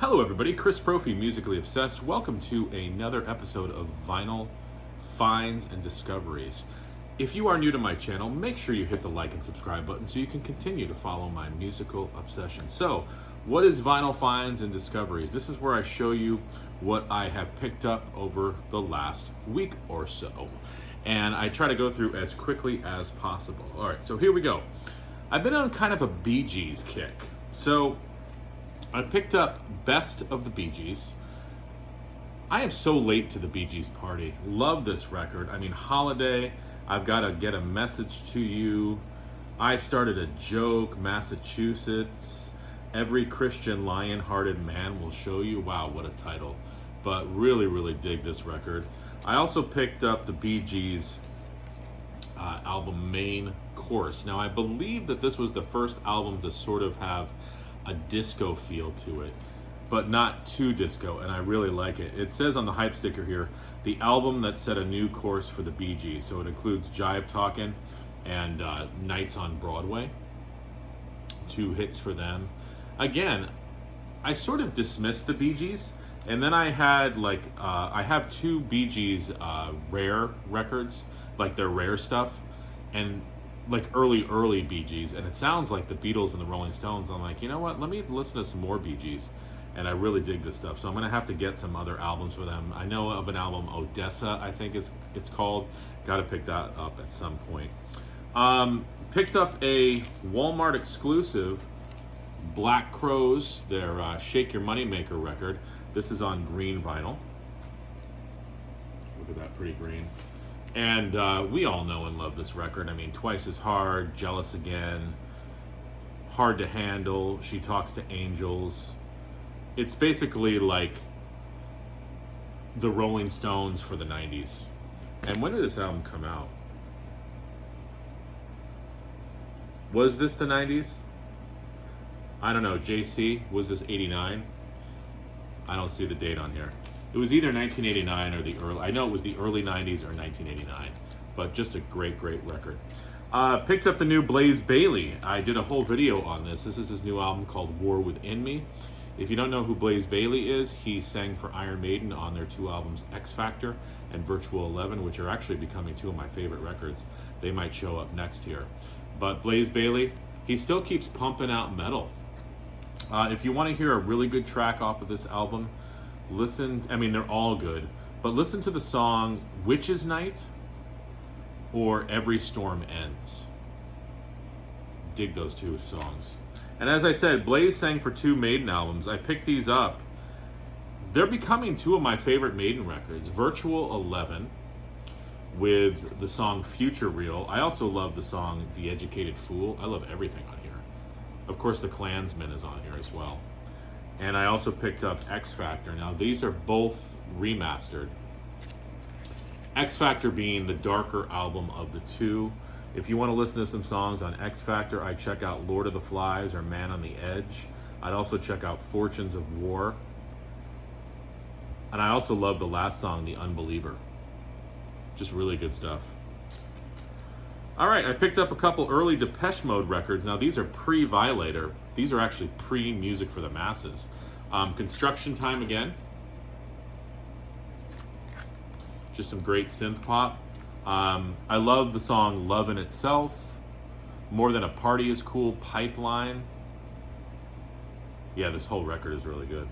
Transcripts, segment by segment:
Hello everybody, Chris Profi, Musically Obsessed. Welcome to another episode of Vinyl Finds and Discoveries. If you are new to my channel, make sure you hit the like and subscribe button so you can continue to follow my musical obsession. So, what is Vinyl Finds and Discoveries? This is where I show you what I have picked up over the last week or so. And I try to go through as quickly as possible. Alright, so here we go. I've been on kind of a Bee Gees kick. So, I picked up Best of the Bee Gees. I am so late to the Bee Gees party. Love this record. I mean, Holiday, I've Got to Get a Message to You, I Started a Joke, Massachusetts, Every Christian Lion-Hearted Man Will Show You. Wow, what a title. But really, really dig this record. I also picked up the Bee Gees album Main Course. Now, I believe that this was the first album to sort of have a disco feel to it, but not too disco, and I really like it. It says on the hype sticker here, the album that set a new course for the Bee Gees. So it includes Jive Talkin' and Nights on Broadway. 2 hits for them. Again, I sort of dismissed the Bee Gees, and then I had I have 2 Bee Gees rare records, like their rare stuff, and like early Bee Gees, and it sounds like the Beatles and the Rolling Stones. I'm like, you know what, let me listen to some more Bee Gees, and I really dig this stuff. So I'm gonna have to get some other albums for them. I know of an album, Odessa, I think it's called. Gotta pick that up at some point. Picked up a Walmart exclusive, Black Crowes, their Shake Your Moneymaker record. This is on green vinyl. Look at that pretty green. And we all know and love this record. I mean, Twice as Hard, Jealous Again, Hard to Handle, She Talks to Angels. It's basically like the Rolling Stones for the 90s. And when did this album come out? Was this the 90s? I don't know. JC, was this 89? I don't see the date on here. It was either 1989 or the early, I know it was the early 90s or 1989, but just a great record. Picked up the new Blaze Bayley. I did a whole video on this. This is his new album called War Within Me. If you don't know who Blaze Bayley is, he sang for Iron Maiden on their 2 albums, X Factor and Virtual 11, which are actually becoming 2 of my favorite records. They might show up next here. But Blaze Bayley, he still keeps pumping out metal. If you want to hear a really good track off of this album, they're all good, but listen to the song Witch's Night or Every Storm Ends. Dig those 2 songs. And as I said, Blaze sang for 2 Maiden albums. I picked these up. They're becoming 2 of my favorite Maiden records. Virtual 11 with the song Future Real. I also love the song The Educated Fool. I love everything on here. Of course, The Klansman is on here as well. And I also picked up X Factor. Now, these are both remastered. X Factor being the darker album of the 2. If you want to listen to some songs on X Factor, I check out Lord of the Flies or Man on the Edge. I'd also check out Fortunes of War. And I also love the last song, The Unbeliever. Just really good stuff. All right, I picked up a couple early Depeche Mode records. Now, these are pre-Violator. These are actually pre-Music for the Masses. Construction Time again. Just some great synth pop. I love the song Love in Itself. More Than a Party is cool. Pipeline. Yeah, this whole record is really good.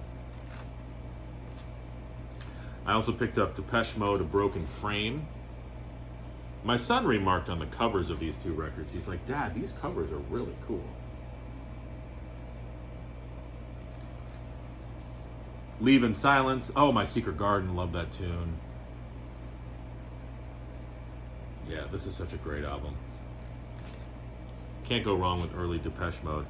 I also picked up Depeche Mode, A Broken Frame. My son remarked on the covers of these 2 records. He's like, Dad, these covers are really cool. Leave in Silence. Oh, My Secret Garden. Love that tune. Yeah, this is such a great album. Can't go wrong with early Depeche Mode.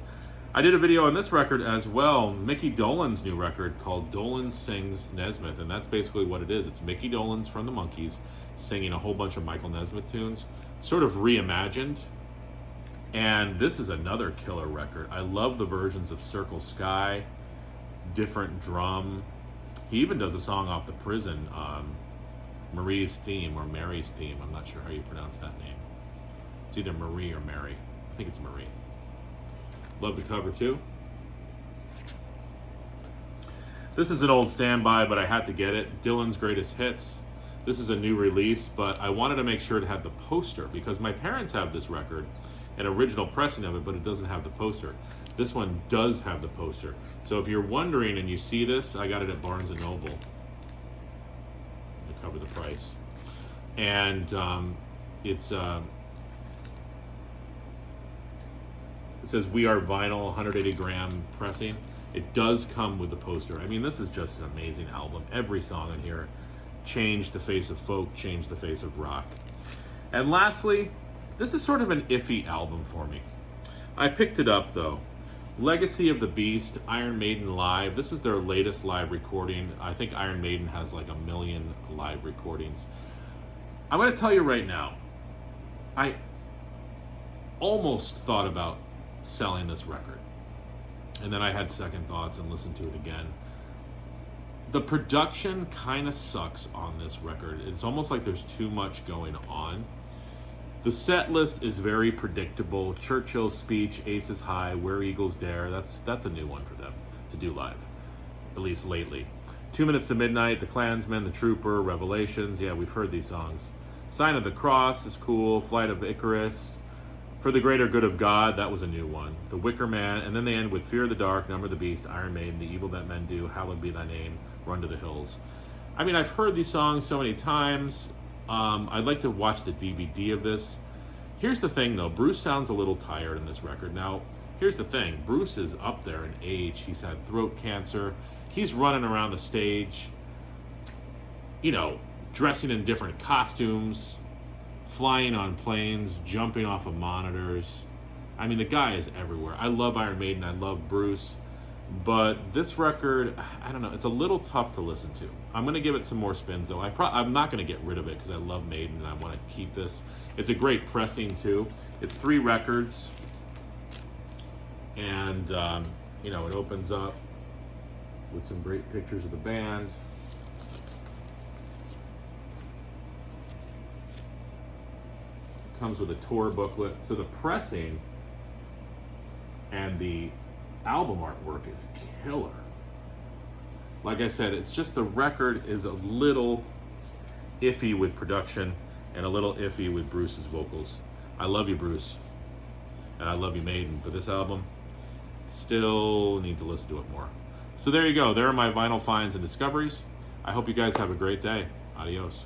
I did a video on this record as well. Mickey Dolan's new record called Dolan Sings Nesmith. And that's basically what it is. It's Mickey Dolenz from the Monkees singing a whole bunch of Michael Nesmith tunes, sort of reimagined. And this is another killer record. I love the versions of Circle Sky, different drum. He even does a song off The Prison, Marie's Theme or Mary's Theme. I'm not sure how you pronounce that name. It's either Marie or Mary. I think it's Marie. Love the cover too. This is an old standby, but I had to get it. Dylan's Greatest Hits. This is a new release, but I wanted to make sure it had the poster because my parents have this record, an original pressing of it, but it doesn't have the poster. This one does have the poster. So if you're wondering and you see this, I got it at Barnes & Noble to cover the price. And it says We Are Vinyl, 180 gram pressing. It does come with the poster. I mean, this is just an amazing album. Every song on here changed the face of folk, changed the face of rock. And lastly, this is sort of an iffy album for me. I picked it up though. Legacy of the Beast, Iron Maiden Live. This is their latest live recording. I think Iron Maiden has like 1 million live recordings. I'm going to tell you right now, I almost thought about selling this record. And then I had second thoughts and listened to it again. The production kind of sucks on this record. It's almost like there's too much going on. The set list is very predictable. Churchill's Speech, Aces High, Where Eagles Dare. That's a new one for them to do live, at least lately. 2 Minutes to Midnight, The Klansman, The Trooper, Revelations. Yeah, we've heard these songs. Sign of the Cross is cool. Flight of Icarus. For the Greater Good of God, that was a new one. The Wicker Man, and then they end with Fear of the Dark, Number of the Beast, Iron Maiden, The Evil That Men Do, Hallowed Be Thy Name, Run to the Hills. I mean, I've heard these songs so many times. I'd like to watch the DVD of this. Here's the thing, though. Bruce sounds a little tired in this record. Now, here's the thing. Bruce is up there in age. He's had throat cancer. He's running around the stage, you know, dressing in different costumes, flying on planes, jumping off of monitors. I mean, the guy is everywhere. I love Iron Maiden. I love Bruce. But this record, I don't know, it's a little tough to listen to. I'm going to give it some more spins, though. I'm not going to get rid of it because I love Maiden and I want to keep this. It's a great pressing, too. It's 3 records. And, you know, it opens up with some great pictures of the band. It comes with a tour booklet. So the pressing and the album artwork is killer. Like I said, it's just the record is a little iffy with production and a little iffy with Bruce's vocals. I love you, Bruce, and I love you, Maiden, but this album, still need to listen to it more. So there you go. There are my vinyl finds and discoveries. I hope you guys have a great day. Adios.